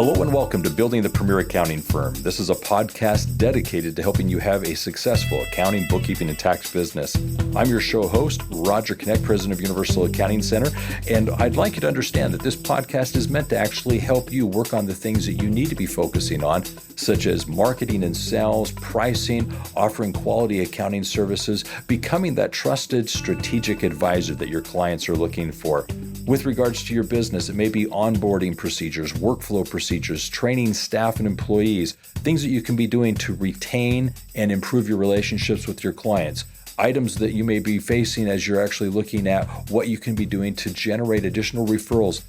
Hello and welcome to Building the Premier Accounting Firm. This is a podcast dedicated to helping you have a successful accounting, bookkeeping, and tax business. I'm your show host, Roger Knecht, president of Universal Accounting Center, and I'd like you to understand that this podcast is meant to actually help you work on the things that you need to be focusing on, such as marketing and sales, pricing, offering quality accounting services, becoming that trusted strategic advisor that your clients are looking for. With regards to your business, it may be onboarding procedures, workflow procedures, training staff and employees, things that you can be doing to retain and improve your relationships with your clients, items that you may be facing as you're actually looking at what you can be doing to generate additional referrals.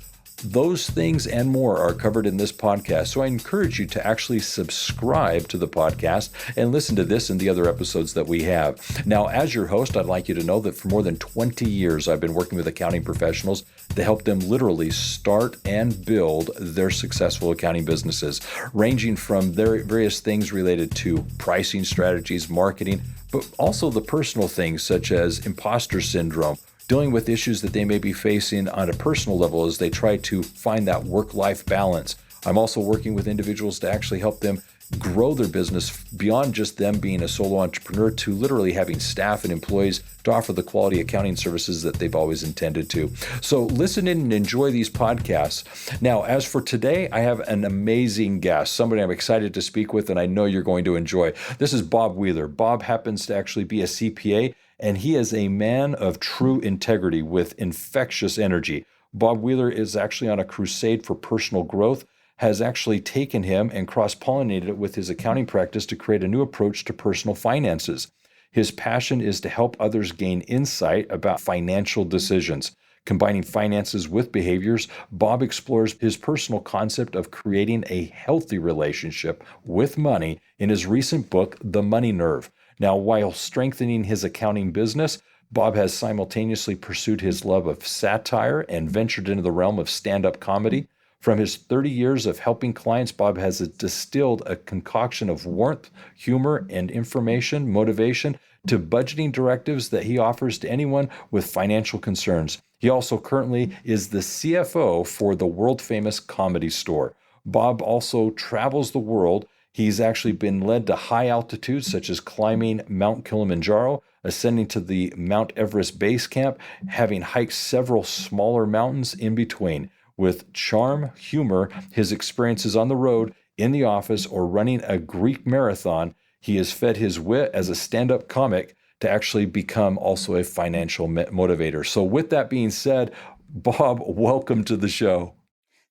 Those things and more are covered in this podcast, so I encourage you to actually subscribe to the podcast and listen to this and the other episodes that we have. Now, as your host, I'd like you to know that for more than 20 years, I've been working with accounting professionals to help them literally start and build their successful accounting businesses, ranging from their various things related to pricing strategies, marketing, but also the personal things such as imposter syndrome, dealing with issues that they may be facing on a personal level as they try to find that work-life balance. I'm also working with individuals to actually help them grow their business beyond just them being a solo entrepreneur to literally having staff and employees to offer the quality accounting services that they've always intended to. So listen in and enjoy these podcasts. Now, as for today, I have an amazing guest, somebody I'm excited to speak with, and I know you're going to enjoy. This is Bob Wheeler. Bob happens to actually be a CPA, and he is a man of true integrity with infectious energy. Bob Wheeler is actually on a crusade for personal growth, has actually taken him and cross-pollinated it with his accounting practice to create a new approach to personal finances. His passion is to help others gain insight about financial decisions. Combining finances with behaviors, Bob explores his personal concept of creating a healthy relationship with money in his recent book, The Money Nerve. Now, while strengthening his accounting business, Bob has simultaneously pursued his love of satire and ventured into the realm of stand-up comedy. From his 30 years of helping clients, Bob has distilled a concoction of warmth, humor, and information, motivation to budgeting directives that he offers to anyone with financial concerns. He also currently is the CFO for the world-famous Comedy Store. Bob also travels the world. He's actually been led to high altitudes such as climbing Mount Kilimanjaro, ascending to the Mount Everest base camp, having hiked several smaller mountains in between. With charm, humor, his experiences on the road, in the office, or running a Greek marathon, he has fed his wit as a stand-up comic to actually become also a financial motivator. So with that being said, Bob, welcome to the show.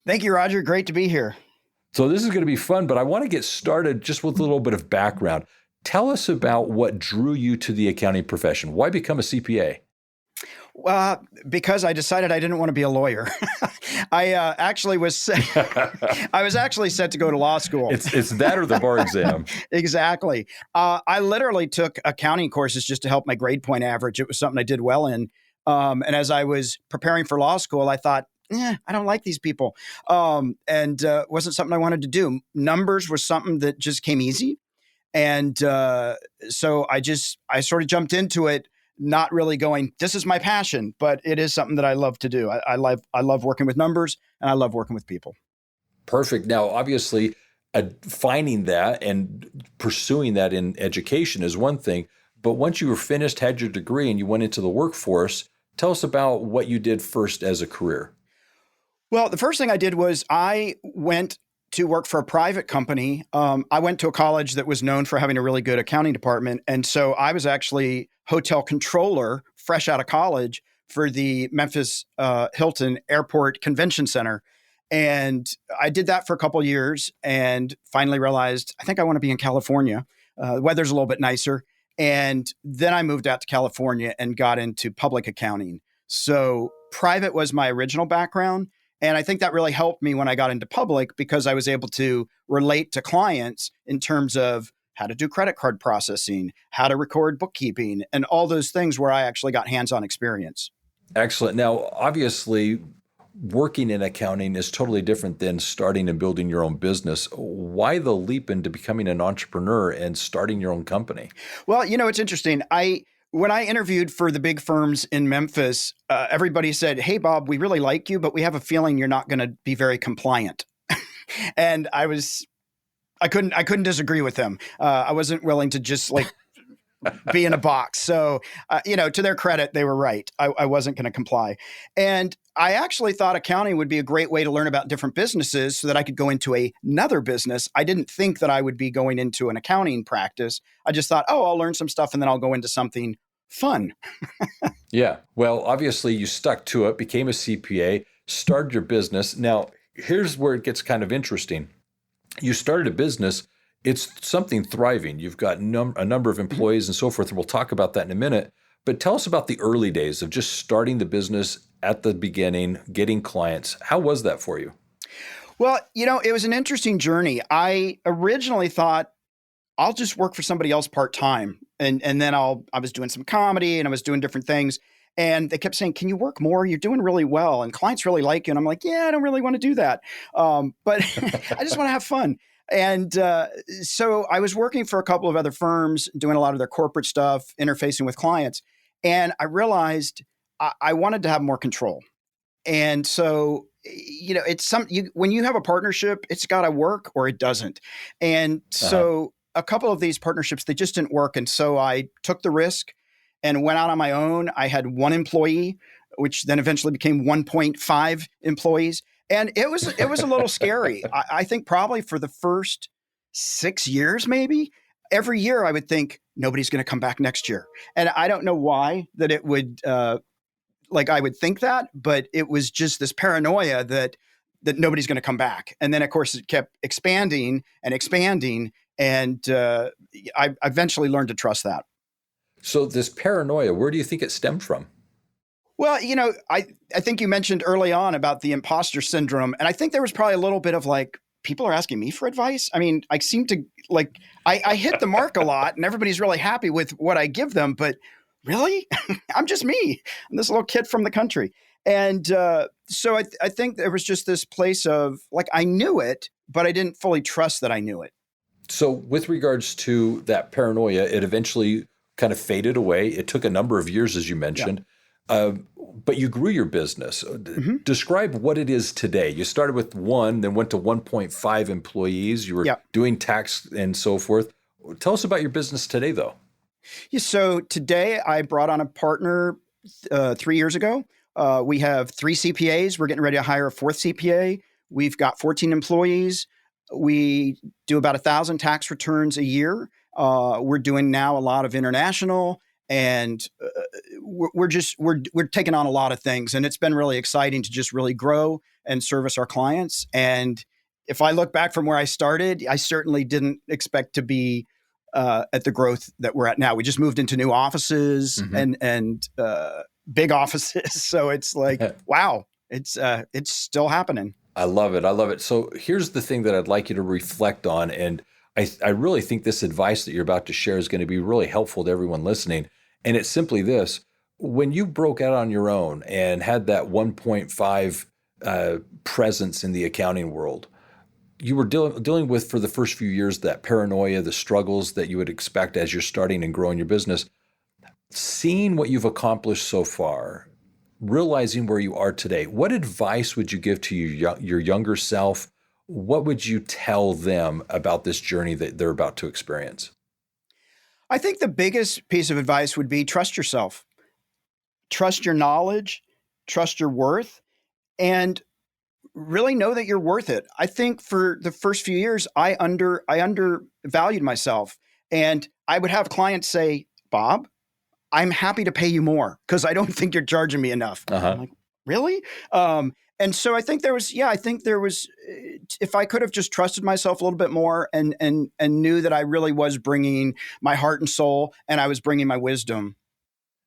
Thank you, Roger. Great to be here. So this is going to be fun, but I want to get started just with a little bit of background. Tell us about what drew you to the accounting profession. Why become a CPA? Because I decided I didn't want to be a lawyer. I was actually set to go to law school. It's that or the bar exam. Exactly. I literally took accounting courses just to help my grade point average. It was something I did well in. And as I was preparing for law school, I thought, I don't like these people. And wasn't something I wanted to do. Numbers was something that just came easy. And so I sort of jumped into it, not really going, this is my passion, but it is something that I love to do. I love working with numbers, and I love working with people. Perfect. Now, obviously, finding that and pursuing that in education is one thing, but once you were finished, had your degree, and you went into the workforce, tell us about what you did first as a career. Well, the first thing I did was I went to work for a private company. I went to a college that was known for having a really good accounting department. And so I was actually hotel controller, fresh out of college, for the Memphis Hilton Airport Convention Center. And I did that for a couple of years and finally realized, I think I want to be in California. The weather's a little bit nicer. And then I moved out to California and got into public accounting. So private was my original background. And I think that really helped me when I got into public because I was able to relate to clients in terms of how to do credit card processing, how to record bookkeeping, and all those things where I actually got hands-on experience. Excellent. Now, obviously, working in accounting is totally different than starting and building your own business. Why the leap into becoming an entrepreneur and starting your own company? Well, it's interesting. When I interviewed for the big firms in Memphis, everybody said, hey, Bob, we really like you, but we have a feeling you're not going to be very compliant. And I couldn't disagree with them. I wasn't willing to just like be in a box. So, to their credit, they were right. I wasn't going to comply. And I actually thought accounting would be a great way to learn about different businesses so that I could go into another business. I didn't think that I would be going into an accounting practice. I just thought, I'll learn some stuff and then I'll go into something fun. Yeah. Well, obviously you stuck to it, became a CPA, started your business. Now, here's where it gets kind of interesting. You started a business. It's something thriving. You've got a number of employees and so forth. We'll talk about that in a minute. But tell us about the early days of just starting the business at the beginning, getting clients. How was that for you? Well, it was an interesting journey. I originally thought I'll just work for somebody else part-time. And then I was doing some comedy and I was doing different things. And they kept saying, can you work more? You're doing really well. And clients really like you. And I'm like, yeah, I don't really want to do that. But I just want to have fun. And so I was working for a couple of other firms, doing a lot of their corporate stuff, interfacing with clients. And I realized I wanted to have more control. And so, it's when you have a partnership, it's got to work or it doesn't. And so a couple of these partnerships, they just didn't work. And so I took the risk and went out on my own. I had one employee, which then eventually became 1.5 employees. And it was a little scary. I think probably for the first 6 years, maybe, every year I would think nobody's going to come back next year. And I don't know why that it would, I would think that, but it was just this paranoia that nobody's going to come back. And then, of course, it kept expanding and expanding. And I eventually learned to trust that. So this paranoia, where do you think it stemmed from? Well, I think you mentioned early on about the imposter syndrome. And I think there was probably a little bit of like, people are asking me for advice. I mean, I seem to I hit the mark a lot and everybody's really happy with what I give them. But really, I'm just me. I'm this little kid from the country. And so I think there was just this place of like, I knew it, but I didn't fully trust that I knew it. So with regards to that paranoia, it eventually kind of faded away. It took a number of years, as you mentioned. Yeah. But you grew your business. Mm-hmm. Describe what it is today. You started with one, then went to 1.5 employees. You were doing tax and so forth. Tell us about your business today, though. Yeah, so today I brought on a partner 3 years ago. We have 3 CPAs. We're getting ready to hire a 4th CPA. We've got 14 employees. We do about 1,000 tax returns a year. We're doing now a lot of international, and we're taking on a lot of things. And it's been really exciting to just really grow and service our clients. And if I look back from where I started, I certainly didn't expect to be at the growth that we're at now. We just moved into new offices and big offices. So it's like, wow, it's still happening. I love it. I love it. So here's the thing that I'd like you to reflect on. And I really think this advice that you're about to share is going to be really helpful to everyone listening. And it's simply this. When you broke out on your own and had that 1.5 presence in the accounting world, you were dealing with, for the first few years, that paranoia, the struggles that you would expect as you're starting and growing your business. Seeing what you've accomplished so far, realizing where you are today, what advice would you give to your younger self? What would you tell them about this journey that they're about to experience? I think the biggest piece of advice would be trust yourself, trust your knowledge, trust your worth, and really know that you're worth it. I think for the first few years, I undervalued myself, and I would have clients say, Bob, I'm happy to pay you more because I don't think you're charging me enough. I'm like, really? And so I think there was, if I could have just trusted myself a little bit more and knew that I really was bringing my heart and soul and I was bringing my wisdom.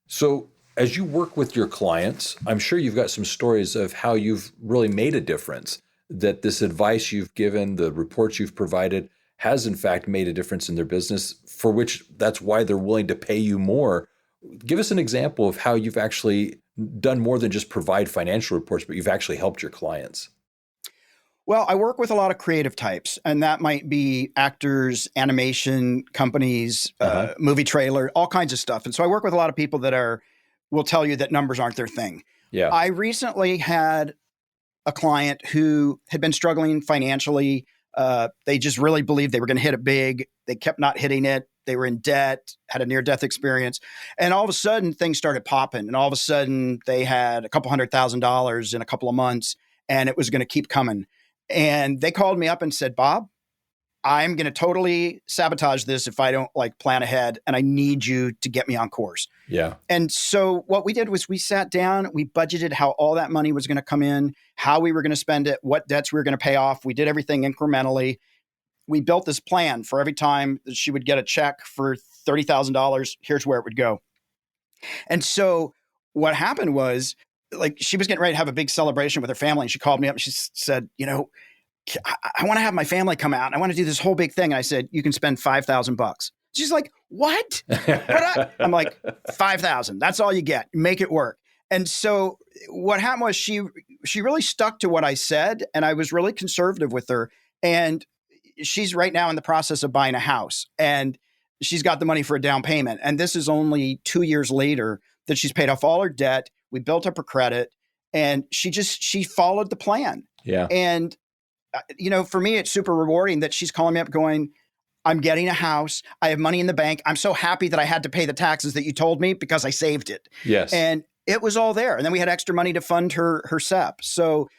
So as you work with your clients, I'm sure you've got some stories of how you've really made a difference, that this advice you've given, the reports you've provided has in fact made a difference in their business, for which that's why they're willing to pay you more. Give us an example of how you've actually done more than just provide financial reports, but you've actually helped your clients. Well, I work with a lot of creative types, and that might be actors, animation companies, movie trailer, all kinds of stuff. And so I work with a lot of people that will tell you that numbers aren't their thing. Yeah. I recently had a client who had been struggling financially. They just really believed they were going to hit it big. They kept not hitting it. They were in debt, had a near-death experience. And all of a sudden, things started popping. And all of a sudden, they had a couple $100,000 in a couple of months, and it was going to keep coming. And they called me up and said, Bob, I'm going to totally sabotage this if I don't plan ahead, and I need you to get me on course. Yeah. And so what we did was we sat down, we budgeted how all that money was going to come in, how we were going to spend it, what debts we were going to pay off. We did everything incrementally. We built this plan for every time that she would get a check for $30,000, here's where it would go. And so what happened was, she was getting ready to have a big celebration with her family, and she called me up and she said, I want to have my family come out and I want to do this whole big thing. And I said, you can spend $5,000. She's like, what? I'm like, 5,000. That's all you get. Make it work. And so what happened was she really stuck to what I said, and I was really conservative with her. And she's right now in the process of buying a house, and she's got the money for a down payment. And this is only 2 years later that she's paid off all her debt. We built up her credit, and she followed the plan. Yeah. And for me, it's super rewarding that she's calling me up going, I'm getting a house. I have money in the bank. I'm so happy that I had to pay the taxes that you told me because I saved it. Yes. And it was all there. And then we had extra money to fund her CEP. So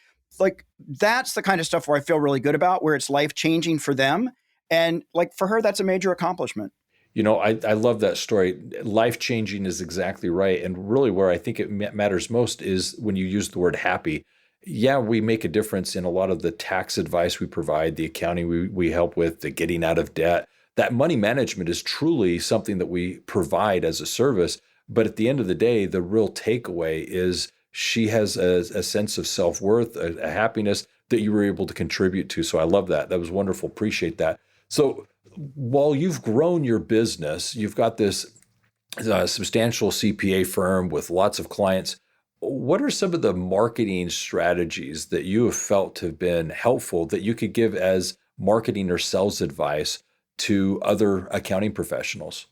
that's the kind of stuff where I feel really good about, where it's life-changing for them. And for her, that's a major accomplishment. I love that story. Life-changing is exactly right. And really where I think it matters most is when you use the word happy. Yeah, we make a difference in a lot of the tax advice we provide, the accounting we help with, the getting out of debt. That money management is truly something that we provide as a service. But at the end of the day, the real takeaway is she has a sense of self-worth, a happiness that you were able to contribute to. So I love that. That was wonderful. Appreciate that. So while you've grown your business, you've got this substantial CPA firm with lots of clients. What are some of the marketing strategies that you have felt have been helpful that you could give as marketing or sales advice to other accounting professionals?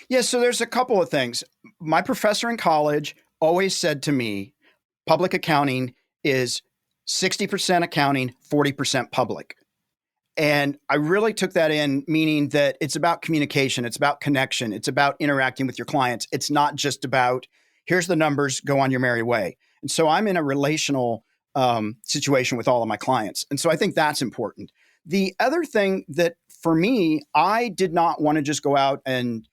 Yeah, so there's a couple of things. My professor in college always said to me, public accounting is 60% accounting, 40% public. And I really took that in, meaning that it's about communication, it's about connection, it's about interacting with your clients. It's not just about, here's the numbers, go on your merry way. And so I'm in a relational situation with all of my clients. And so I think that's important. The other thing that for me, I did not want to just go out and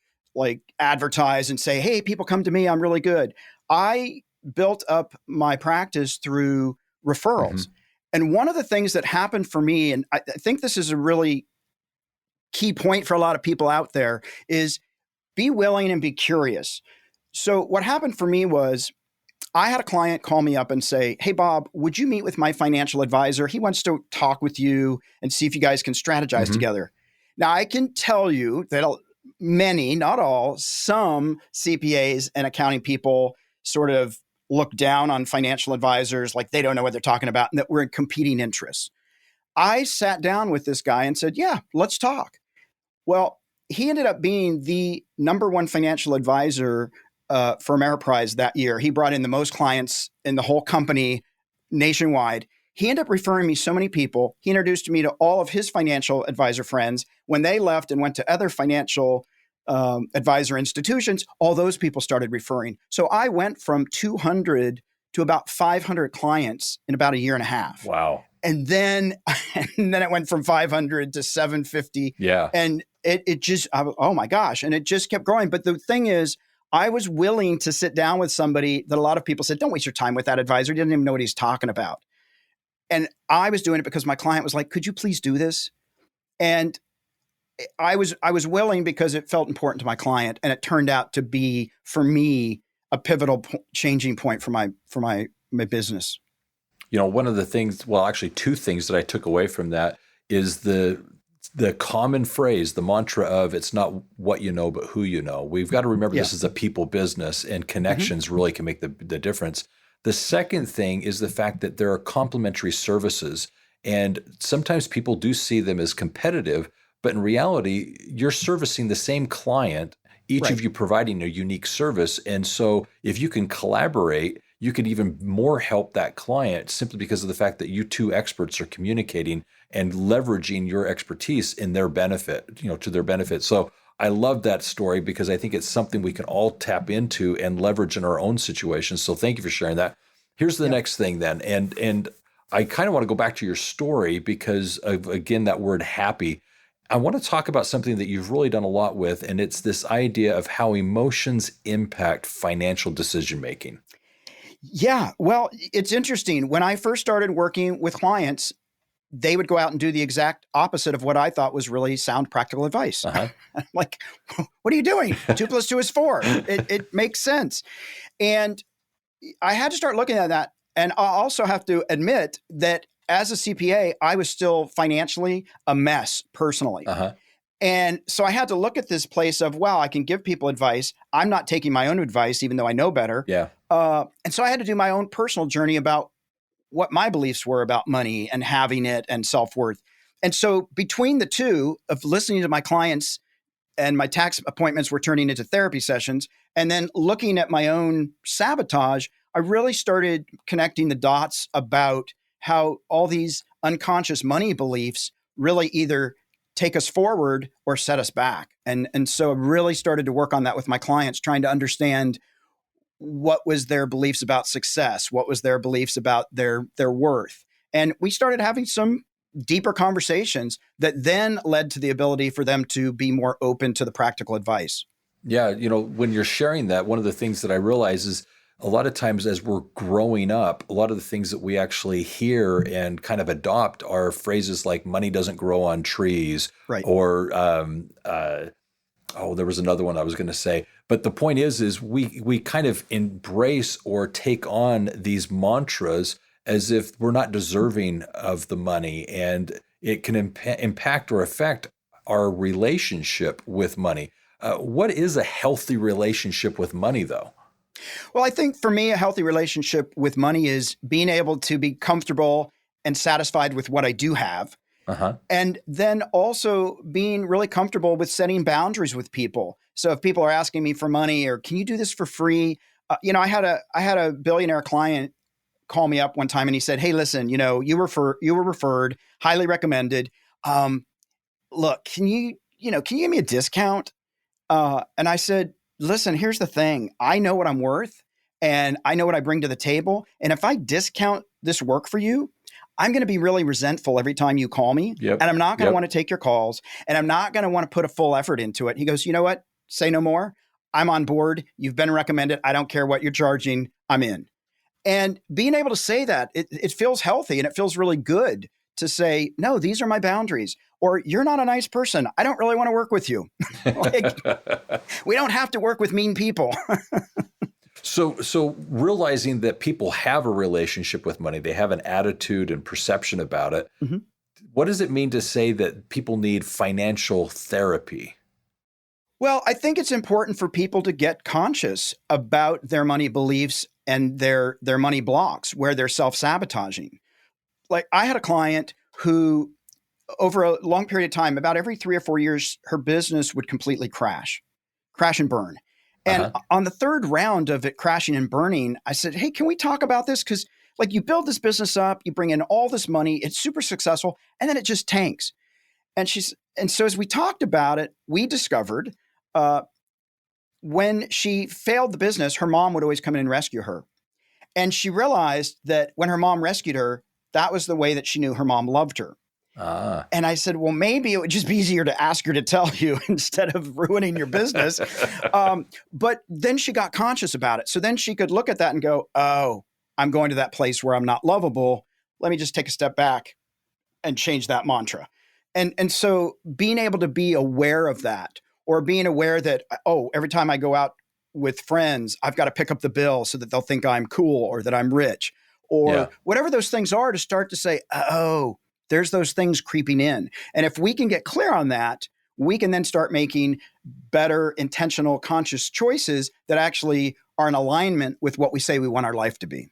advertise and say, hey, people come to me, I'm really good. I built up my practice through referrals. Mm-hmm. And one of the things that happened for me, and I think this is a really key point for a lot of people out there, is be willing and be curious. So what happened for me was I had a client call me up and say, hey, Bob, would you meet with my financial advisor? He wants to talk with you and see if you guys can strategize mm-hmm. together. Now, I can tell you that many, not all, some CPAs and accounting people sort of look down on financial advisors like they don't know what they're talking about and that we're in competing interests. I sat down with this guy and said, yeah, let's talk. Well, he ended up being the number one financial advisor for Ameriprise that year. He brought in the most clients in the whole company nationwide. He ended up referring me so many people. He introduced me to all of his financial advisor friends. When they left and went to other financial advisor institutions, all those people started referring. So I went from 200 to about 500 clients in about a year and a half. Wow. And then it went from 500 to 750. Yeah. And it just, oh my gosh. And it just kept growing. But the thing is, I was willing to sit down with somebody that a lot of people said, don't waste your time with that advisor. He doesn't even know what he's talking about. And I was doing it because my client was like, could you please do this? And I was willing because it felt important to my client. And it turned out to be, for me, a pivotal changing point for my business. One of the things, well, actually two things that I took away from that is the common phrase, the mantra of it's not what you know, but who you know. We've got to remember This is a people business, and connections mm-hmm. really can make the difference. The second thing is the fact that there are complementary services, and sometimes people do see them as competitive, but in reality, you're servicing the same client, each right. of you providing a unique service. And so if you can collaborate, you could even more help that client simply because of the fact that you two experts are communicating and leveraging your expertise in their benefit, to their benefit. So I love that story because I think it's something we can all tap into and leverage in our own situations. So thank you for sharing that. Here's the next thing then. And I kind of want to go back to your story because of, again, that word happy. I want to talk about something that you've really done a lot with, and it's this idea of how emotions impact financial decision making. Yeah. Well, it's interesting. When I first started working with clients, they would go out and do the exact opposite of what I thought was really sound practical advice. Uh-huh. Like, what are you doing? 2 + 2 is 4. It makes sense. And I had to start looking at that. And I also have to admit that as a CPA, I was still financially a mess personally. Uh-huh. And so I had to look at this place of, wow, I can give people advice. I'm not taking my own advice, even though I know better. Yeah. And so I had to do my own personal journey about what my beliefs were about money and having it and self-worth. And so between the two of listening to my clients, and my tax appointments were turning into therapy sessions, and then looking at my own sabotage, I really started connecting the dots about how all these unconscious money beliefs really either take us forward or set us back. And so I really started to work on that with my clients, trying to understand what was their beliefs about success, what was their beliefs about their worth. And we started having some deeper conversations that then led to the ability for them to be more open to the practical advice. Yeah, when you're sharing that, one of the things that I realize is a lot of times as we're growing up, a lot of the things that we actually hear and kind of adopt are phrases like money doesn't grow on trees, Right. Or there was another one I was going to say. But the point is we kind of embrace or take on these mantras as if we're not deserving of the money, and it can impact or affect our relationship with money. What is a healthy relationship with money, though? Well, I think for me, a healthy relationship with money is being able to be comfortable and satisfied with what I do have. Uh-huh. And then also being really comfortable with setting boundaries with people. So if people are asking me for money or can you do this for free? I had a billionaire client call me up one time and he said, "Hey, listen, you were referred, highly recommended. Look, can you give me a discount?" And I said, "Listen, here's the thing. I know what I'm worth and I know what I bring to the table. And if I discount this work for you, I'm going to be really resentful every time you call me. Yep. And I'm not going to want to take your calls and I'm not going to want to put a full effort into it." He goes, "You know what? Say no more. I'm on board. You've been recommended. I don't care what you're charging. I'm in." And being able to say that, it feels healthy and it feels really good to say, "No, these are my boundaries." Or, "You're not a nice person. I don't really want to work with you." Like, we don't have to work with mean people. So realizing that people have a relationship with money, they have an attitude and perception about it. Mm-hmm. What does it mean to say that people need financial therapy? Well, I think it's important for people to get conscious about their money beliefs and their money blocks where they're self-sabotaging. Like, I had a client who, over a long period of time, about every 3 or 4 years, her business would completely crash and burn. And on the third round of it crashing and burning, I said, "Hey, can we talk about this? Because like you build this business up, you bring in all this money, it's super successful, and then it just tanks." And so as we talked about it, we discovered when she failed the business, her mom would always come in and rescue her. And she realized that when her mom rescued her, that was the way that she knew her mom loved her. And I said, "Well, maybe it would just be easier to ask her to tell you instead of ruining your business." But then she got conscious about it. So then she could look at that and go, "Oh, I'm going to that place where I'm not lovable. Let me just take a step back and change that mantra." And so being able to be aware of that, or being aware that, oh, every time I go out with friends, I've got to pick up the bill so that they'll think I'm cool or that I'm rich, or whatever those things are, to start to say, oh, there's those things creeping in. And if we can get clear on that, we can then start making better, intentional, conscious choices that actually are in alignment with what we say we want our life to be.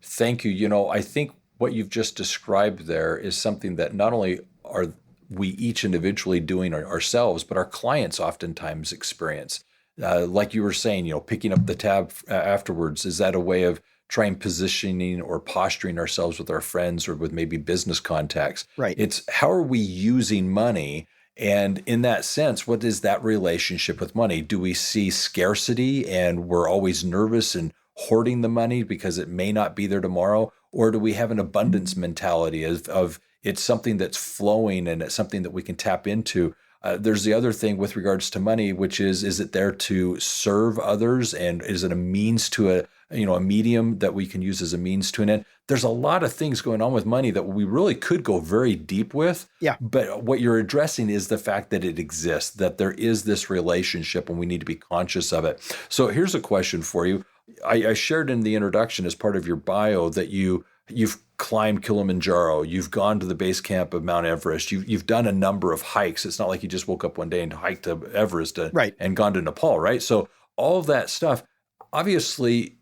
Thank you. I think what you've just described there is something that not only are we each individually doing ourselves, but our clients oftentimes experience. Like you were saying, picking up the tab afterwards, is that a way of try and positioning or posturing ourselves with our friends or with maybe business contacts. Right. It's how are we using money? And in that sense, what is that relationship with money? Do we see scarcity and we're always nervous and hoarding the money because it may not be there tomorrow? Or do we have an abundance mentality of it's something that's flowing and it's something that we can tap into? There's the other thing with regards to money, which is it there to serve others? And is it a means to a medium that we can use as a means to an end? There's a lot of things going on with money that we really could go very deep with. Yeah. But what you're addressing is the fact that it exists, that there is this relationship and we need to be conscious of it. So here's a question for you. I shared in the introduction as part of your bio that you've climbed Kilimanjaro, you've gone to the base camp of Mount Everest, you've done a number of hikes. It's not like you just woke up one day and hiked to Everest Right. and gone to Nepal, right? So all of that stuff, obviously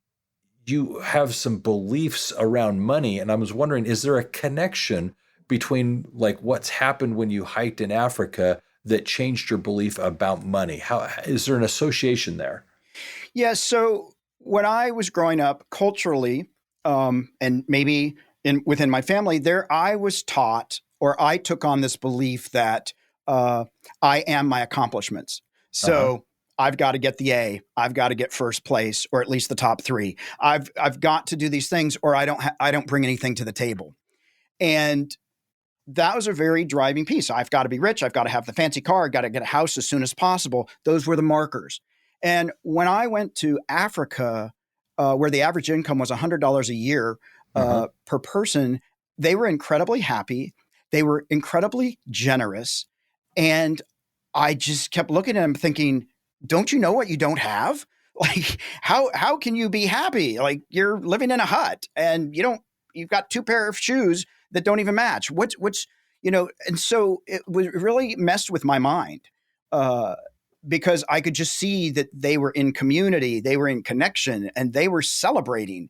you have some beliefs around money. And I was wondering, is there a connection between like what's happened when you hiked in Africa that changed your belief about money? How is there an association there? Yeah. So when I was growing up culturally, and maybe within my family, I was taught, or I took on this belief that I am my accomplishments. So I've got to get the A. I've got to get first place, or at least the top three. I've got to do these things, or I don't bring anything to the table. And that was a very driving piece. I've got to be rich. I've got to have the fancy car. I've got to get a house as soon as possible. Those were the markers. And when I went to Africa, where the average income was $100 a year per person, they were incredibly happy. They were incredibly generous. And I just kept looking at them thinking, don't you know what you don't have? Like, how can you be happy? Like, you're living in a hut and you've got two pair of shoes that don't even match. And so it really messed with my mind. Because I could just see that they were in community, they were in connection, and they were celebrating.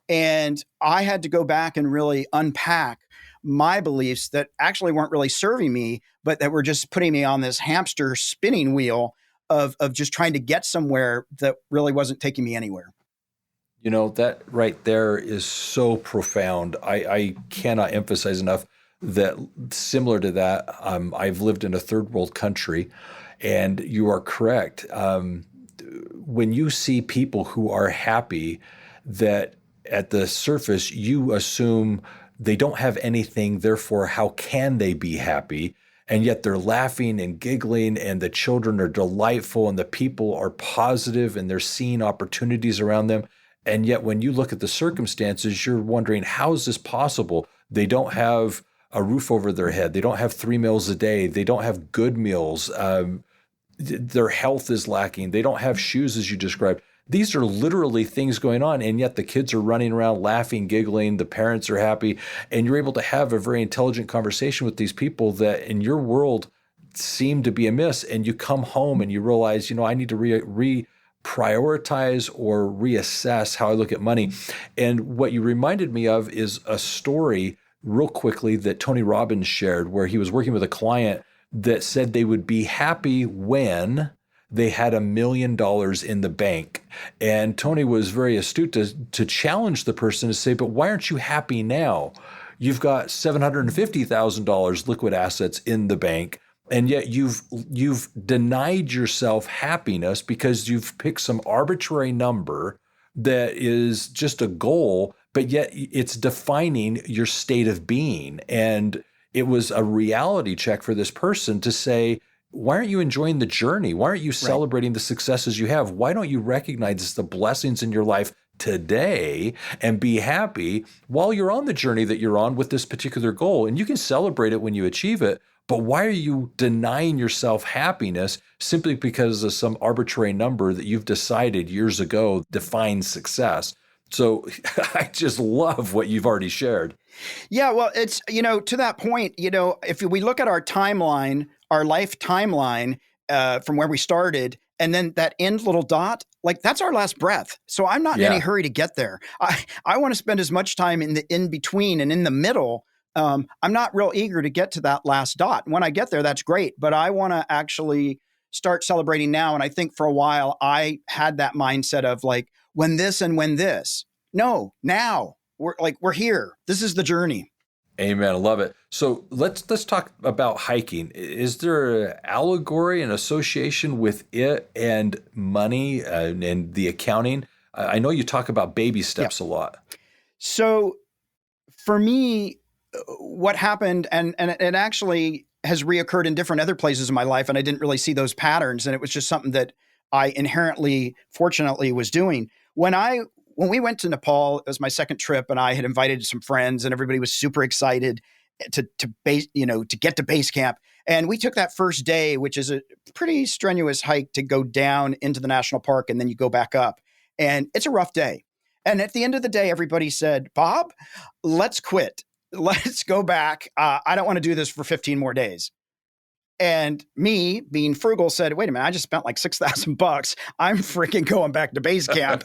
And I had to go back and really unpack my beliefs that actually weren't really serving me, but that were just putting me on this hamster spinning wheel of just trying to get somewhere that really wasn't taking me anywhere. That right there is so profound. I cannot emphasize enough that similar to that, I've lived in a third world country. And you are correct. When you see people who are happy, that at the surface, you assume they don't have anything, therefore, how can they be happy? And yet they're laughing and giggling, and the children are delightful, and the people are positive, and they're seeing opportunities around them. And yet when you look at the circumstances, you're wondering, how is this possible? They don't have a roof over their head. They don't have 3 meals a day. They don't have good meals. Their health is lacking. They don't have shoes, as you described. These are literally things going on, and yet the kids are running around laughing, giggling. The parents are happy, and you're able to have a very intelligent conversation with these people that in your world seem to be amiss. And you come home and you realize, I need to reprioritize or reassess how I look at money. And what you reminded me of is a story real quickly that Tony Robbins shared, where he was working with a client that said they would be happy when they had $1 million in the bank. And Tony was very astute to challenge the person to say, but why aren't you happy now? You've got $750,000 liquid assets in the bank, and yet you've denied yourself happiness because you've picked some arbitrary number that is just a goal, but yet it's defining your state of being. And it was a reality check for this person to say, why aren't you enjoying the journey? Why aren't you celebrating the successes you have? Why don't you recognize the blessings in your life today and be happy while you're on the journey that you're on with this particular goal? And you can celebrate it when you achieve it, but why are you denying yourself happiness simply because of some arbitrary number that you've decided years ago defines success? So I just love what you've already shared. Yeah, well, it's, to that point, if we look at our timeline, our life timeline from where we started, and then that end little dot, like that's our last breath. So I'm not in any hurry to get there. I want to spend as much time in the in between and in the middle. I'm not real eager to get to that last dot. When I get there, that's great, but I want to actually start celebrating now. And I think for a while I had that mindset of like, when this and when this. No, now we're here. This is the journey. Amen. I love it. So let's talk about hiking. Is there an allegory and association with it and money and the accounting? I know you talk about baby Yeah. steps a lot. So for me, what happened, and it actually has reoccurred in different other places in my life, and I didn't really see those patterns, and it was just something that I inherently, fortunately, was doing. When we went to Nepal, it was my second trip, and I had invited some friends, and everybody was super excited to get to base camp. And we took that first day, which is a pretty strenuous hike to go down into the national park, and then you go back up. And it's a rough day. And at the end of the day, everybody said, Bob, let's quit. Let's go back. I don't want to do this for 15 more days. And me, being frugal, said, wait a minute, I just spent like $6,000. I'm freaking going back to base camp.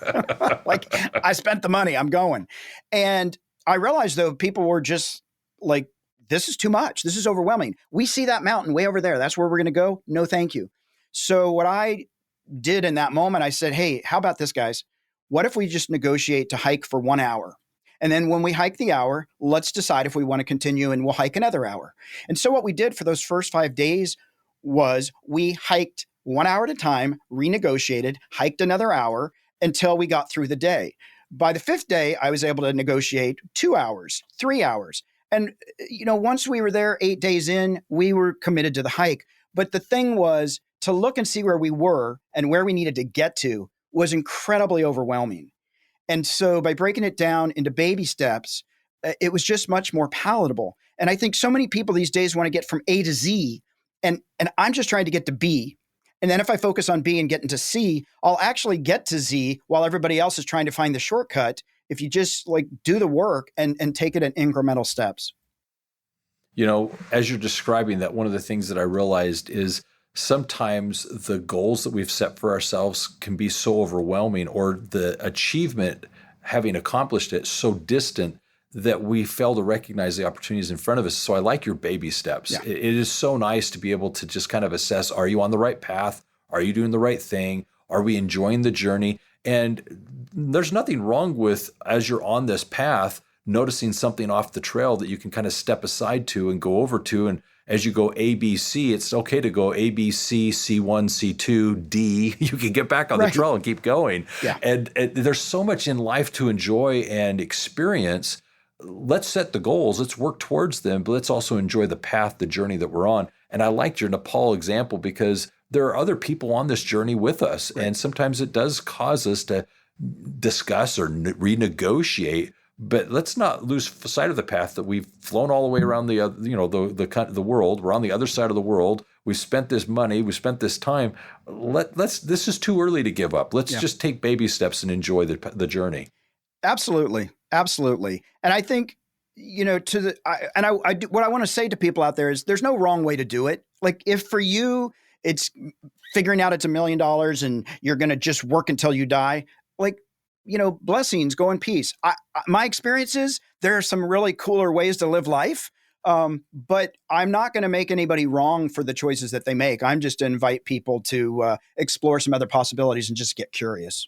Like, I spent the money, I'm going. And I realized, though, people were just like, this is too much. This is overwhelming. We see that mountain way over there. That's where we're going to go. No, thank you. So what I did in that moment, I said, hey, how about this, guys? What if we just negotiate to hike for 1 hour? And then when we hike the hour, let's decide if we want to continue, and we'll hike another hour. And so what we did for those first 5 days was we hiked 1 hour at a time, renegotiated, hiked another hour until we got through the day. By the fifth day, I was able to negotiate 2 hours, 3 hours. And, once we were there 8 days in, we were committed to the hike. But the thing was to look and see where we were and where we needed to get to was incredibly overwhelming. And so by breaking it down into baby steps, it was just much more palatable. And I think so many people these days want to get from A to Z, and I'm just trying to get to B. And then if I focus on B and get into C, I'll actually get to Z while everybody else is trying to find the shortcut if you just do the work and take it in incremental steps. As you're describing that, one of the things that I realized is sometimes the goals that we've set for ourselves can be so overwhelming, or the achievement, having accomplished it, so distant that we fail to recognize the opportunities in front of us. So I like your baby steps. Yeah. It is so nice to be able to just kind of assess, are you on the right path? Are you doing the right thing? Are we enjoying the journey? And there's nothing wrong with, as you're on this path, noticing something off the trail that you can kind of step aside to and go over to. And as you go A, B, C, it's okay to go A, B, C, C1, C2, D. You can get back on the trail and keep going. Yeah. And there's so much in life to enjoy and experience. Let's set the goals. Let's work towards them, but let's also enjoy the path, the journey that we're on. And I liked your Nepal example because there are other people on this journey with us. Right. And sometimes it does cause us to discuss or renegotiate. But let's not lose sight of the path that we've flown all the way around the world. We're on the other side of the world. We spent this money. We spent this time. This is too early to give up. Let's just take baby steps and enjoy the journey. Absolutely, absolutely. And I think what I want to say to people out there is there's no wrong way to do it. Like, if for you it's figuring out it's $1 million and you're going to just work until you die, blessings, go in peace. My experience is there are some really cooler ways to live life, but I'm not going to make anybody wrong for the choices that they make. I'm just to invite people to explore some other possibilities and just get curious.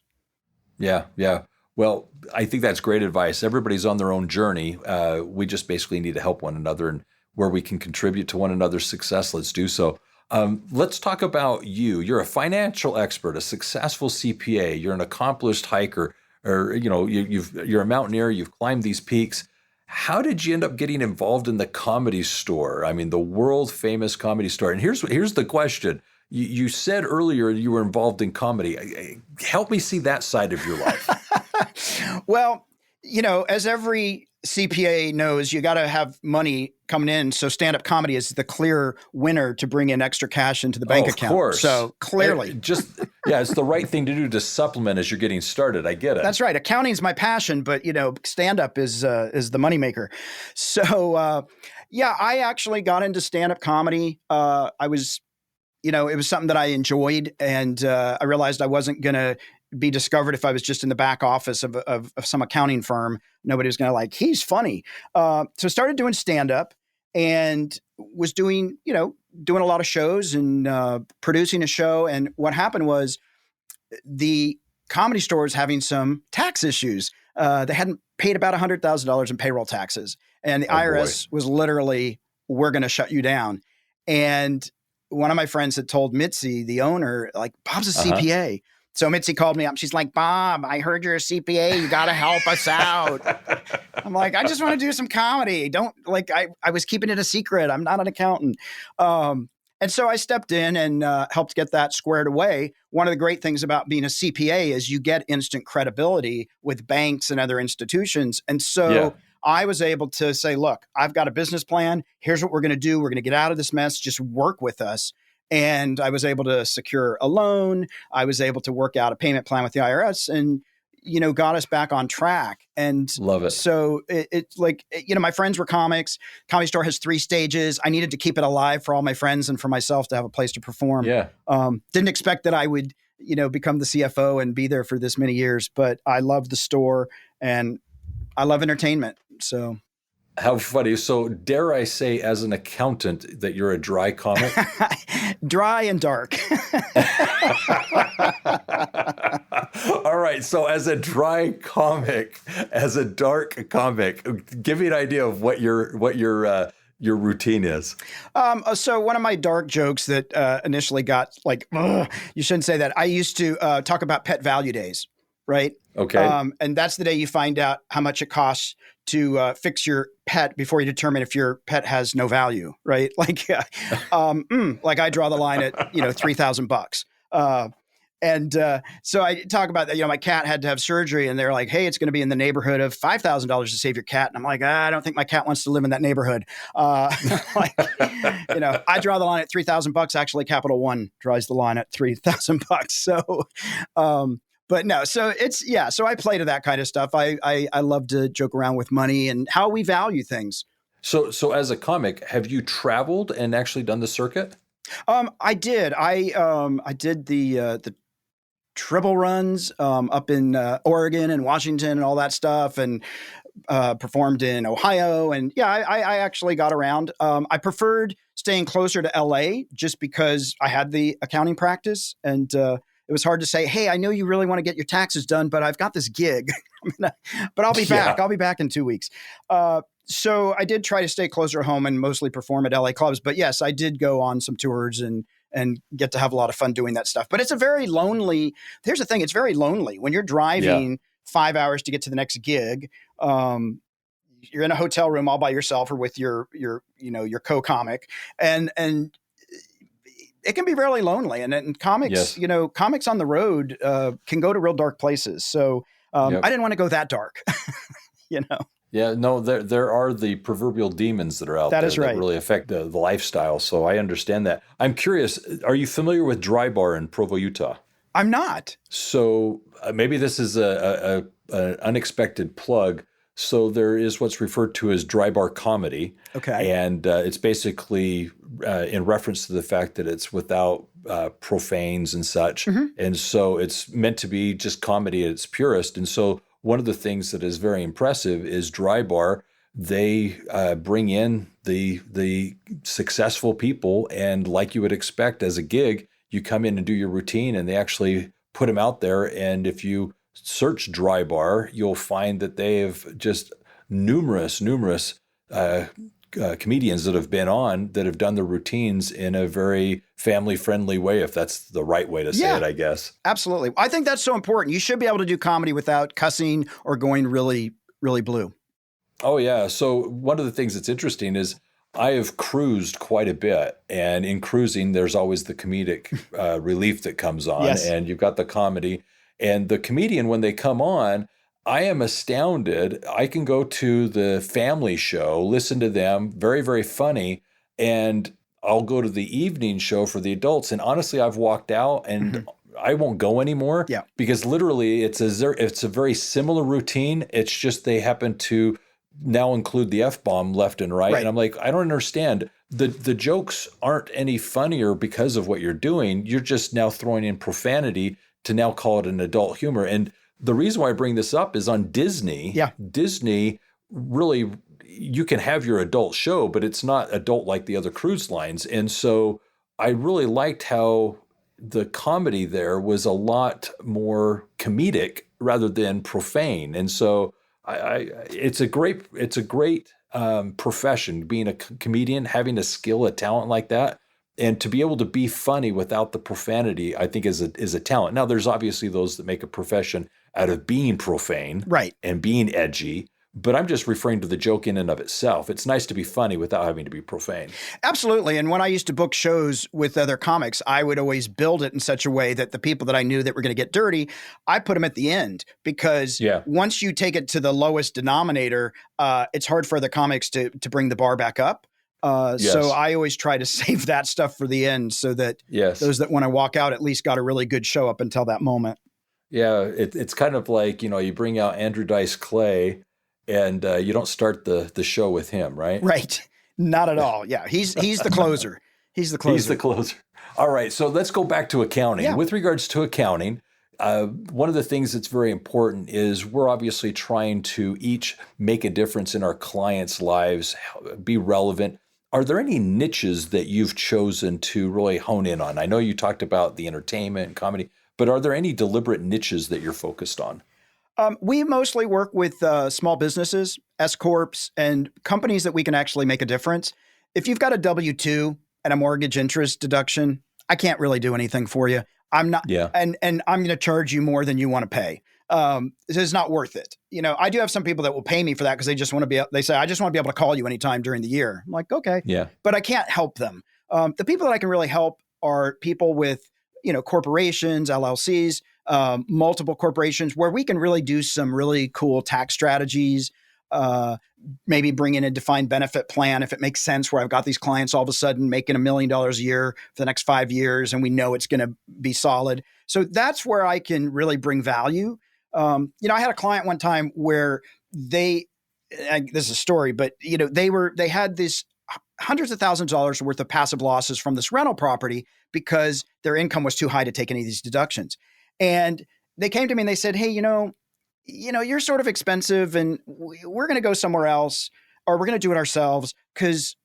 Yeah. Well, I think that's great advice. Everybody's on their own journey. We just basically need to help one another, and where we can contribute to one another's success, let's do so. Let's talk about you. You're a financial expert, a successful CPA. You're an accomplished hiker. Or, you're a mountaineer, you've climbed these peaks. How did you end up getting involved in the Comedy Store? I mean, the world famous Comedy Store. And here's the question. You said earlier you were involved in comedy. Help me see that side of your life. Well, as every CPA knows, you got to have money coming in. So stand-up comedy is the clear winner to bring in extra cash into the bank account. Of course. So clearly. It's the right thing to do to supplement as you're getting started. I get it. That's right. Accounting's my passion, but stand-up is the moneymaker. So I actually got into stand-up comedy. It was something that I enjoyed, and I realized I wasn't going to be discovered if I was just in the back office of some accounting firm. Nobody was going to he's funny. So I started doing stand-up and was doing a lot of shows and producing a show. And what happened was the Comedy Store was having some tax issues. they hadn't paid about $100,000 in payroll taxes. And the Oh boy. IRS was literally, we're going to shut you down. And one of my friends had told Mitzi, the owner, like, Bob's a CPA. So Mitzi called me up. She's like, Bob, I heard you're a CPA. You got to help us out. I'm like, I just want to do some comedy. Don't like, I was keeping it a secret. I'm not an accountant. And so I stepped in and helped get that squared away. One of the great things about being a CPA is you get instant credibility with banks and other institutions. And so I was able to say, look, I've got a business plan. Here's what we're going to do. We're going to get out of this mess. Just work with us. And I was able to secure a loan. I was able to work out a payment plan with the IRS and, got us back on track. And love it. So it's like, my friends were comics. Comedy Store has 3 stages. I needed to keep it alive for all my friends and for myself to have a place to perform. Yeah. Didn't expect that I would, become the CFO and be there for this many years, but I love the store and I love entertainment. So. How funny. So dare I say, as an accountant, that you're a dry comic? Dry and dark. All right. So as a dry comic, as a dark comic, give me an idea of what your routine is. So one of my dark jokes that initially got like, you shouldn't say that. I used to talk about pet value days, right? Okay. And that's the day you find out how much it costs to fix your pet before you determine if your pet has no value, right? Like, like I draw the line at $3,000. So I talk about that. My cat had to have surgery, and they're like, "Hey, it's going to be in the neighborhood of $5,000 to save your cat." And I'm like, "I don't think my cat wants to live in that neighborhood." I draw the line at $3,000. Actually, Capital One draws the line at $3,000. So. But no, so so I play to that kind of stuff. I love to joke around with money and how we value things. So as a comic, have you traveled and actually done the circuit? I did. I did the triple runs up in Oregon and Washington and all that stuff, and performed in Ohio. And I actually got around. I preferred staying closer to LA just because I had the accounting practice, and it was hard to say, hey, I know you really want to get your taxes done, but I've got this gig. But I'll be back. I'll be back in 2 weeks. So I did try to stay closer home and mostly perform at LA clubs. But yes, I did go on some tours and get to have a lot of fun doing that stuff. But it's a very lonely, here's the thing, it's very lonely. When you're driving 5 hours to get to the next gig, you're in a hotel room all by yourself or with your co-comic. And it can be really lonely. And comics, comics on the road can go to real dark places. So I didn't want to go that dark, Yeah, no, there are the proverbial demons that are out there that really affect the lifestyle. So I understand that. I'm curious, are you familiar with Dry Bar in Provo, Utah? I'm not. So maybe this is an unexpected plug. So there is what's referred to as Dry Bar comedy. Okay. And it's basically in reference to the fact that it's without profanes and such. Mm-hmm. And so it's meant to be just comedy at its purest. And so one of the things that is very impressive is Dry Bar. They bring in the successful people, and like you would expect as a gig, you come in and do your routine, and they actually put them out there. And if you search Dry Bar, you'll find that they have just numerous comedians that have been on that have done the routines in a very family-friendly way, if that's the right way to say it, I guess. Absolutely. I think that's so important. You should be able to do comedy without cussing or going really, really blue. Oh, yeah. So one of the things that's interesting is I have cruised quite a bit. And in cruising, there's always the comedic relief that comes on. Yes. And you've got the comedy. And the comedian, when they come on, I am astounded. I can go to the family show, listen to them, very, very funny, and I'll go to the evening show for the adults. And honestly, I've walked out and I won't go anymore because literally it's a very similar routine. It's just they happen to now include the F-bomb left and right. And I'm like, I don't understand. The jokes aren't any funnier because of what you're doing. You're just now throwing in profanity to now call it an adult humor. And the reason why I bring this up is on Disney. Yeah. Disney really, you can have your adult show, but it's not adult like the other cruise lines. And so I really liked how the comedy there was a lot more comedic rather than profane. And so it's a great profession, being a comedian, having a skill, a talent like that. And to be able to be funny without the profanity, I think is a talent. Now, there's obviously those that make a profession out of being profane Right. and being edgy, but I'm just referring to the joke in and of itself. It's nice to be funny without having to be profane. Absolutely. And when I used to book shows with other comics, I would always build it in such a way that the people that I knew that were going to get dirty, I put them at the end, because once you take it to the lowest denominator, it's hard for the comics to bring the bar back up. So I always try to save that stuff for the end, so that those that want to walk out at least got a really good show up until that moment. Yeah, it's kind of like, you bring out Andrew Dice Clay and you don't start the show with him, right? Right. Not at all. Yeah, he's the closer. He's the closer. He's the closer. All right, so let's go back to accounting. Yeah. With regards to accounting, one of the things that's very important is we're obviously trying to each make a difference in our clients' lives, be relevant. Are there any niches that you've chosen to really hone in on? I know you talked about the entertainment and comedy, but are there any deliberate niches that you're focused on? We mostly work with small businesses, S corps, and companies that we can actually make a difference. If you've got a W-2 and a mortgage interest deduction, I can't really do anything for you. I'm not, and I'm going to charge you more than you want to pay. It's not worth it. I do have some people that will pay me for that because they just want to they say, I just want to be able to call you anytime during the year. I'm like, okay, but I can't help them. The people that I can really help are people with, corporations, LLCs, multiple corporations, where we can really do some really cool tax strategies, maybe bring in a defined benefit plan if it makes sense, where I've got these clients all of a sudden making $1 million a year for the next 5 years, and we know it's going to be solid. So that's where I can really bring value. I had a client one time where this is a story, but they had this hundreds of thousands of dollars worth of passive losses from this rental property because their income was too high to take any of these deductions. And they came to me and they said, hey, you're sort of expensive, and we're going to go somewhere else, or we're going to do it ourselves because,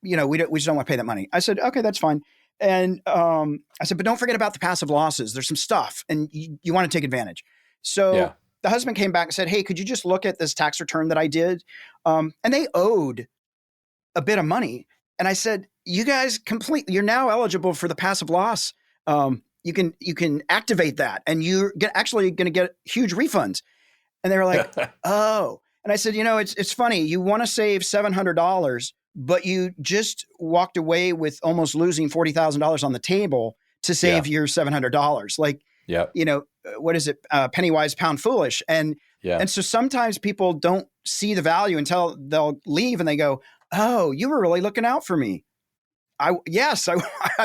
we just don't want to pay that money. I said, okay, that's fine. And I said, but don't forget about the passive losses. There's some stuff, and you want to take advantage. So the husband came back and said, hey, could you just look at this tax return that I did? And they owed a bit of money. And I said, you guys you're now eligible for the passive loss. You can activate that, and you're actually going to get huge refunds. And they were like, oh. And I said, it's funny. You want to save $700, but you just walked away with almost losing $40,000 on the table to save your $700. Like, what is it? Penny wise, pound foolish. And so sometimes people don't see the value until they'll leave and they go, oh, you were really looking out for me. I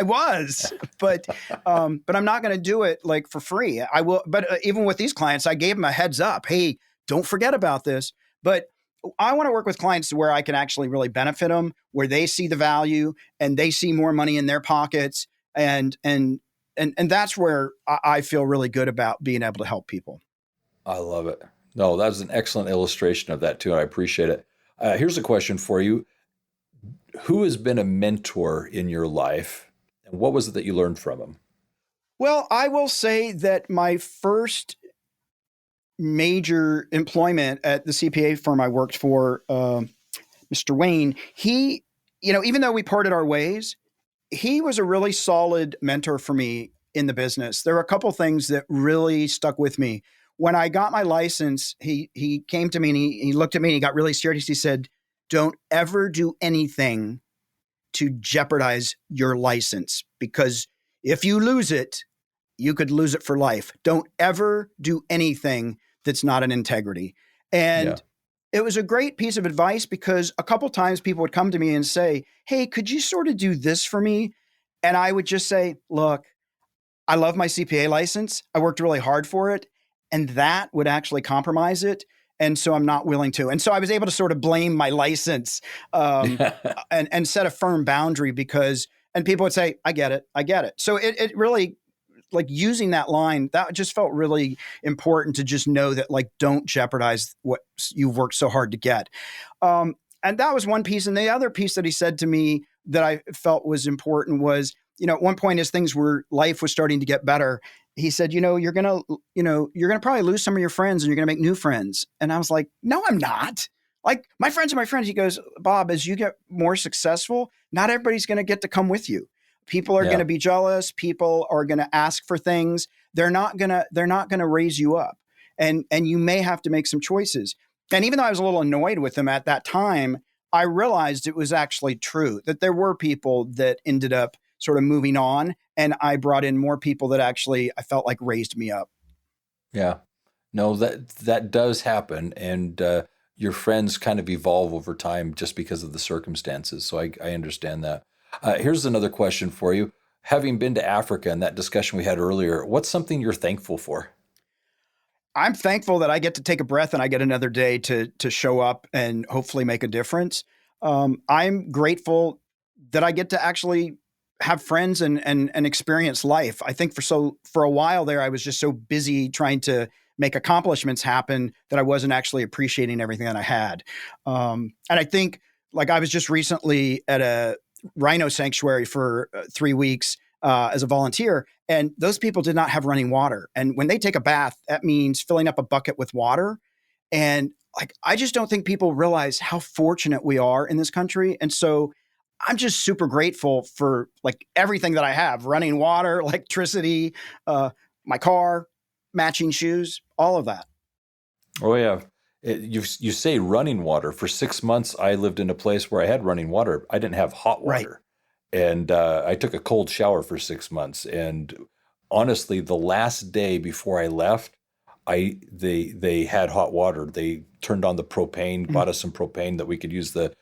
was, but I'm not going to do it like for free. I will. But even with these clients, I gave them a heads up. Hey, don't forget about this. But I want to work with clients where I can actually really benefit them, where they see the value and they see more money in their pockets. And that's where I feel really good about being able to help people. I love it. No, that was an excellent illustration of that too. And I appreciate it. Here's a question for you. Who has been a mentor in your life, and what was it that you learned from him? Well, I will say that my first major employment at the CPA firm I worked for, Mr. Wayne, he, even though we parted our ways, he was a really solid mentor for me in the business. There were a couple things that really stuck with me. When I got my license, he came to me and he looked at me and he got really serious. He said, don't ever do anything to jeopardize your license, because if you lose it, you could lose it for life. Don't ever do anything that's not in integrity. And it was a great piece of advice, because a couple times people would come to me and say, hey, could you sort of do this for me? And I would just say, look, I love my CPA license. I worked really hard for it, and that would actually compromise it. And so I'm not willing to. And so I was able to sort of blame my license and set a firm boundary, and people would say, I get it. So it really, like, using that line, that just felt really important, to just know that, like, don't jeopardize what you've worked so hard to get. And that was one piece. And the other piece that he said to me that I felt was important was, at one point as life was starting to get better, he said, you're going to probably lose some of your friends and you're going to make new friends. And I was like, no, I'm not. Like, my friends are my friends. He goes, Bob, as you get more successful, not everybody's going to get to come with you. People are going to be jealous. People are going to ask for things. They're not going to raise you up. And you may have to make some choices. And even though I was a little annoyed with him at that time, I realized it was actually true, that there were people that ended up sort of moving on, and I brought in more people that actually I felt like raised me up. Yeah. No, that does happen. And your friends kind of evolve over time just because of the circumstances. So I understand that. Here's another question for you. Having been to Africa and that discussion we had earlier, what's something you're thankful for? I'm thankful that I get to take a breath and I get another day to show up and hopefully make a difference. I'm grateful that I get to actually have friends and experience life. I think for a while there, I was just so busy trying to make accomplishments happen that I wasn't actually appreciating everything that I had. And I think, like, I was just recently at a rhino sanctuary for 3 weeks as a volunteer, and those people did not have running water. And when they take a bath, that means filling up a bucket with water. And like, I just don't think people realize how fortunate we are in this country. And so I'm just super grateful for like everything that I have: running water, electricity, my car, matching shoes, all of that. Oh, yeah. You say running water. For 6 months, I lived in a place where I had running water. I didn't have hot water. Right. And I took a cold shower for 6 months. And honestly, the last day before I left, they had hot water. They turned on the propane, bought us some propane that we could use the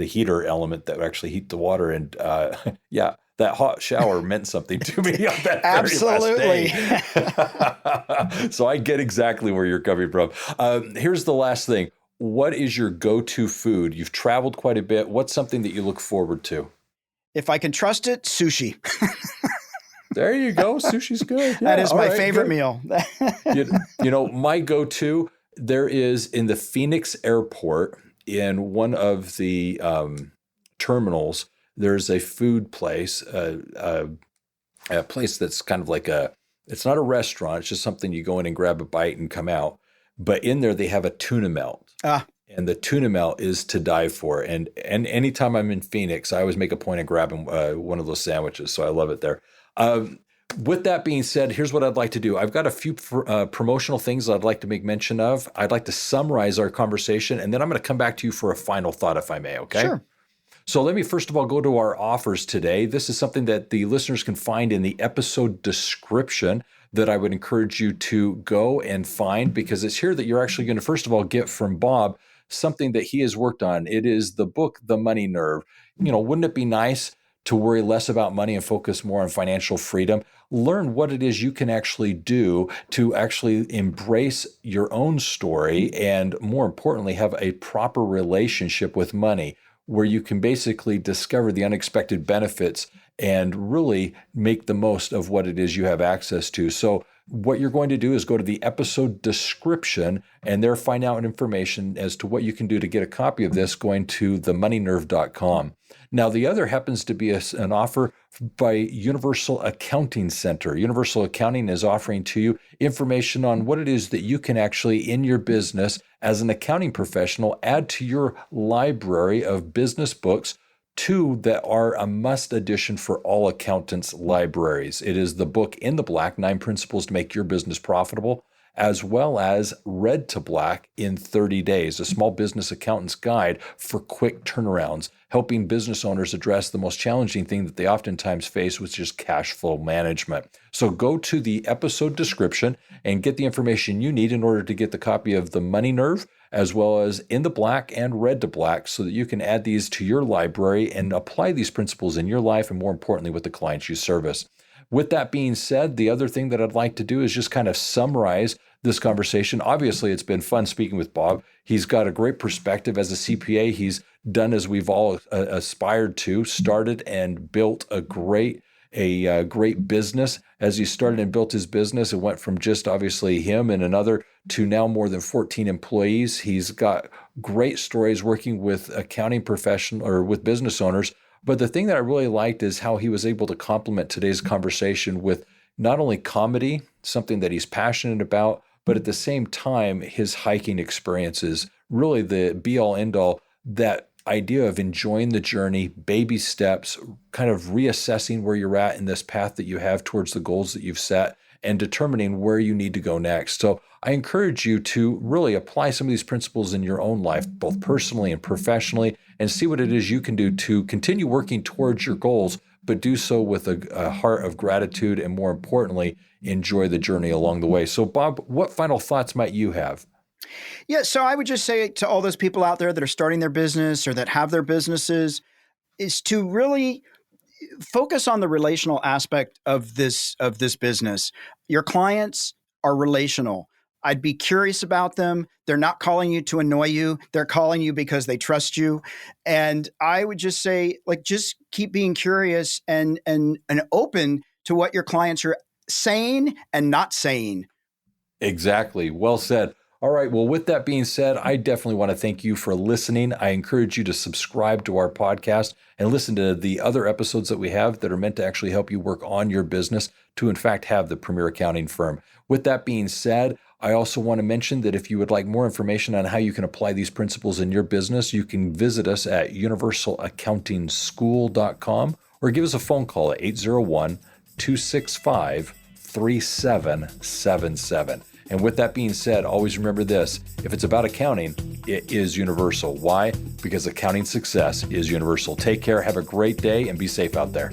heater element that would actually heat the water. And yeah, that hot shower meant something to me on that Absolutely. very last day. So I get exactly where you're coming from. Here's the last thing. What is your go-to food? You've traveled quite a bit. What's something that you look forward to? If I can trust it, sushi. There you go. Sushi's good. Yeah, that is my favorite meal. My go-to, there is in the Phoenix airport, in one of the terminals, there's a food place, a place that's kind of like it's not a restaurant. It's just something you go in and grab a bite and come out. But in there, they have a tuna melt. And the tuna melt is to die for. And anytime I'm in Phoenix, I always make a point of grabbing one of those sandwiches. So I love it there. With that being said, here's what I'd like to do. I've got a few promotional things I'd like to make mention of. I'd like to summarize our conversation, and then I'm going to come back to you for a final thought, if I may, okay? Sure. So let me first of all go to our offers today. This is something that the listeners can find in the episode description that I would encourage you to go and find, because it's here that you're actually going to, first of all, get from Bob something that he has worked on. It is the book, The Money Nerve. Wouldn't it be nice to worry less about money and focus more on financial freedom? Learn what it is you can actually do to actually embrace your own story, and more importantly, have a proper relationship with money, where you can basically discover the unexpected benefits and really make the most of what it is you have access to. So what you're going to do is go to the episode description and there find out information as to what you can do to get a copy of this, going to themoneynerve.com. Now, the other happens to be an offer by Universal Accounting Center. Universal Accounting is offering to you information on what it is that you can actually, in your business, as an accounting professional, add to your library of business books, two that are a must addition for all accountants' libraries. It is the book In the Black, 9 Principles to Make Your Business Profitable, as well as Red to Black in 30 Days, a small business accountant's guide for quick turnarounds, helping business owners address the most challenging thing that they oftentimes face, which is cash flow management. So go to the episode description and get the information you need in order to get the copy of The Money Nerve, as well as In the Black and Red to Black, so that you can add these to your library and apply these principles in your life, and more importantly, with the clients you service. With that being said, the other thing that I'd like to do is just kind of summarize this conversation. Obviously, it's been fun speaking with Bob. He's got a great perspective as a CPA. He's done as we've all aspired to, started and built a great business. As he started and built his business, it went from just obviously him and another to now more than 14 employees. He's got great stories working with accounting professional or with business owners But the thing that I really liked is how he was able to complement today's conversation with not only comedy, something that he's passionate about, but at the same time, his hiking experiences, really the be all end all, that idea of enjoying the journey, baby steps, kind of reassessing where you're at in this path that you have towards the goals that you've set and determining where you need to go next. So I encourage you to really apply some of these principles in your own life, both personally and professionally, and see what it is you can do to continue working towards your goals, but do so with a heart of gratitude and, more importantly, enjoy the journey along the way. So, Bob, what final thoughts might you have? Yeah, so I would just say to all those people out there that are starting their business or that have their businesses is to really focus on the relational aspect of this business. Your clients are relational. I'd be curious about them. They're not calling you to annoy you. They're calling you because they trust you. And I would just say, like, just keep being curious and open to what your clients are saying and not saying. Exactly. Well said. All right. Well, with that being said, I definitely want to thank you for listening. I encourage you to subscribe to our podcast and listen to the other episodes that we have that are meant to actually help you work on your business to, in fact, have the premier accounting firm. With that being said, I also want to mention that if you would like more information on how you can apply these principles in your business, you can visit us at universalaccountingschool.com or give us a phone call at 801-265-3777. And with that being said, always remember this: if it's about accounting, it is universal. Why? Because accounting success is universal. Take care, have a great day, and be safe out there.